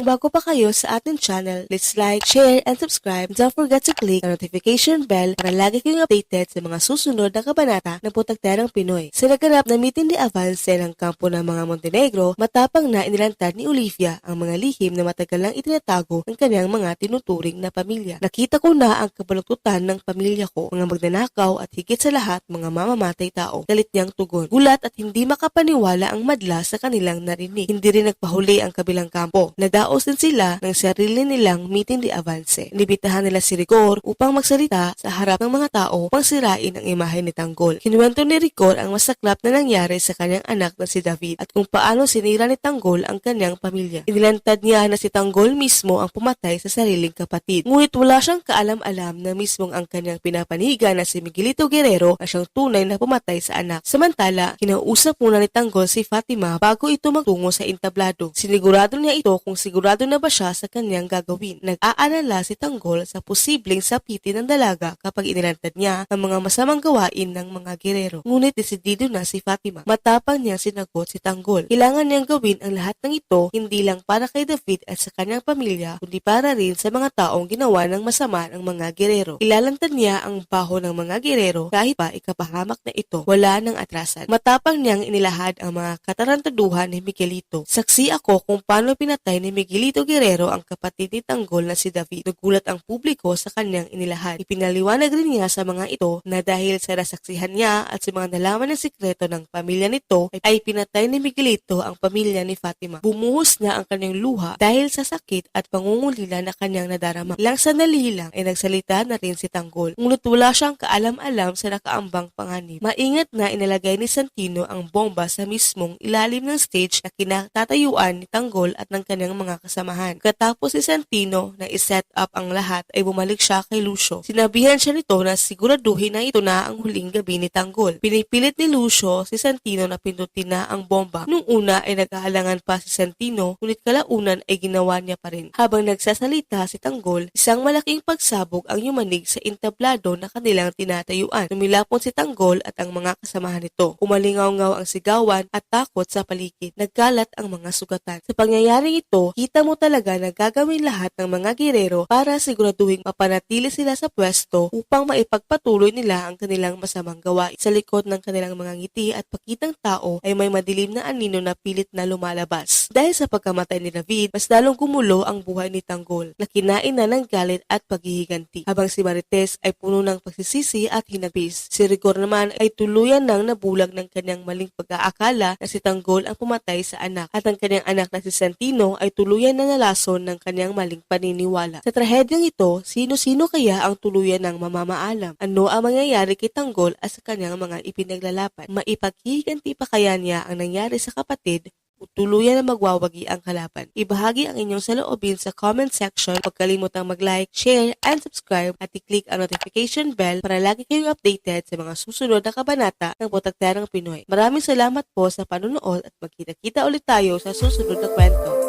Kung bago pa kayo sa ating channel, please like, share, and subscribe. Don't forget to click the notification bell para lagi kayong updated sa mga susunod na kabanata ng Putakterang Pinoy. Sa naganap na meeting ni Avance ng kampo ng mga Montenegro, matapang na inilantad ni Olivia ang mga lihim na matagal nang itinatago ng kanyang mga tinuturing na pamilya. Nakita ko na ang kabaluktutan ng pamilya ko, mga magnanakaw at higit sa lahat mga mamamatay tao. Galit niyang tugon. Gulat at hindi makapaniwala ang madla sa kanilang narinig. Hindi rin nagpahuli ang kabilang kampo. Nadaos din sila ng sarili nilang meeting ni Avance. Inibitahan nila si Rigor upang magsalita sa harap ng mga tao upang sirain ang imahe ni Tanggol. Kinuwento ni Rigor ang masaklap na nangyari sa kanyang anak na si David at kung paano sinira ni Tanggol ang kanyang pamilya. Inilantad niya na si Tanggol mismo ang pumatay sa sariling kapatid. Ngunit wala siyang kaalam-alam na mismong ang kanyang pinapaniga na si Miguelito Guerrero na siyang tunay na pumatay sa anak. Samantala, kinausap muna ni Tanggol si Fatima bago ito magtungo sa entablado. Sinigurado niya ito kung sigurado na ba siya sa kanyang gagawin. Nag-aalala si Tanggol sa posibleng sapitin ng dalaga kapag inilantad niya ang mga masamang gawain ng mga Guerrero. Ngunit desidido na si Fatima. Matapang niyang sinagot si Tanggol. Kailangan niyang gawin ang lahat ng ito hindi lang para kay David at sa kanyang pamilya kundi para rin sa mga taong ginawa ng masama ng mga Guerrero. Ilalantad niya ang baho ng mga Guerrero kahit pa ikapahamak na ito. Wala nang atrasan. Matapang niyang inilahad ang mga katarantaduhan ni Miguelito. Saksi ako kung paano pinatay ni Miguelito Guerrero ang kapatid ni Tanggol na si David. Nagulat ang publiko sa kanyang inilahad. Ipinaliwanag rin niya sa mga ito na dahil sa nasaksihan niya at sa mga nalaman ng sikreto ng pamilya nito ay pinatay ni Miguelito ang pamilya ni Fatima. Bumuhos na ang kanyang luha dahil sa sakit at pangungulila na kanyang nadarama. Ilang sandali lang ay nagsalita na rin si Tanggol. Ngunit wala siyang kaalam-alam sa nakaambang panganib. Maingat na inalagay ni Santino ang bomba sa mismong ilalim ng stage na kinatatayuan ni Tanggol at ng kanyang mga kasamahan. Katapos si Santino na iset up ang lahat ay bumalik siya kay Lucio. Sinabihan siya nito na siguraduhin na ito na ang huling gabi ni Tanggol. Pinipilit ni Lucio si Santino na pindutin na ang bomba. Nung una ay naghahalangan pa si Santino, ngunit kalaunan ay ginawa niya pa rin. Habang nagsasalita si Tanggol, isang malaking pagsabog ang yumanig sa entablado na kanilang tinatayuan. Lumilapon si Tanggol at ang mga kasamahan nito. Umalingaw-ngaw ang sigawan at takot sa paligid. Nagkalat ang mga sugatan. Sa pangyayaring ito, kita mo talaga na gagawin lahat ng mga Guerrero para siguraduhin mapanatili sila sa pwesto upang maipagpatuloy nila ang kanilang masamang gawain. Sa likod ng kanilang mga ngiti at pakitang tao ay may madilim na anino na pilit na lumalabas. Dahil sa pagkamatay ni David, mas lalong gumulo ang buhay ni Tanggol na kinain na ng galit at paghihiganti. Habang si Marites ay puno ng pagsisisi at hinabis. Si Rigor naman ay tuluyan nang nabulag ng kanyang maling pag-aakala na si Tanggol ang pumatay sa anak at ang kanyang anak na si Santino ay tuluyan na nalason ng kanyang maling paniniwala. Sa trahedyang ito, sino-sino kaya ang tuluyan ng mamamaalam? Ano ang mangyayari kay Tanggol at sa kanyang mga ipinaglalaban? Maipaghihiganti pa kaya niya ang nangyari sa kapatid o tuluyan na magwawagi ang kalaban? Ibahagi ang inyong saloobin sa comment section. Huwag kalimutang mag-like, share, and subscribe at i-click ang notification bell para lagi kayong updated sa mga susunod na kabanata ng Putakterang Pinoy. Maraming salamat po sa panonood at magkita-kita ulit tayo sa susunod na kwento.